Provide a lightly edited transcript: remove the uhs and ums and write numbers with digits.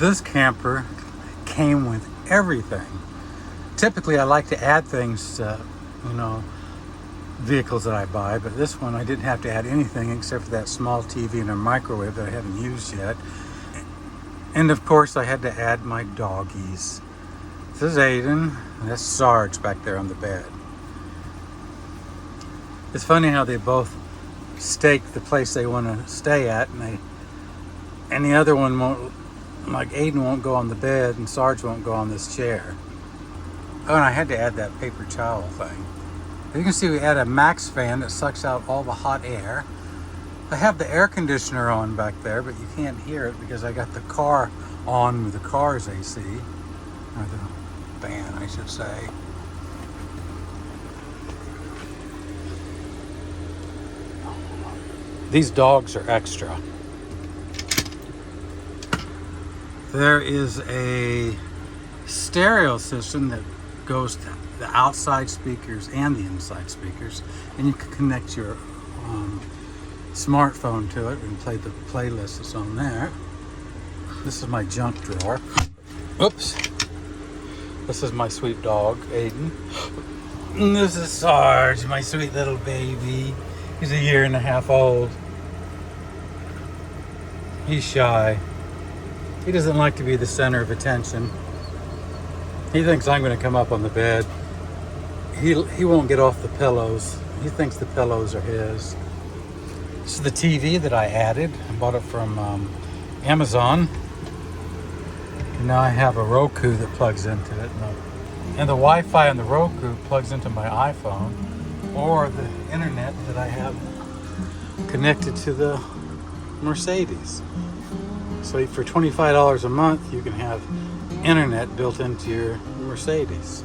This camper came with everything. Typically I like to add things to, vehicles that I buy, but this one I didn't have to add anything except for that small TV and a microwave that I haven't used yet. And of course I had to add my doggies. This is Aiden, and that's Sarge back there on the bed. It's funny how they both stake the place they want to stay at, and the other one won't, like Aiden won't go on the bed and Sarge won't go on this chair. Oh, and I had to add that paper towel thing. You can see we add a max fan that sucks out all the hot air. I have the air conditioner on back there, but you can't hear it because I got the car on with the car's AC, or the fan, I should say. These dogs are extra. There is a stereo system that goes to the outside speakers and the inside speakers, and you can connect your smartphone to it and play the playlist that's on there. This is my junk drawer. Oops. This is my sweet dog, Aiden. And this is Sarge, my sweet little baby. He's 1.5 years old. He's shy. He doesn't like to be the center of attention. He thinks I'm going to come up on the bed. He won't get off the pillows. He thinks the pillows are his. This is the TV that I added. I bought it from Amazon. And now I have a Roku that plugs into it. And the Wi-Fi on the Roku plugs into my iPhone or the internet that I have connected to the Mercedes. So for $25 a month, you can have internet built into your Mercedes.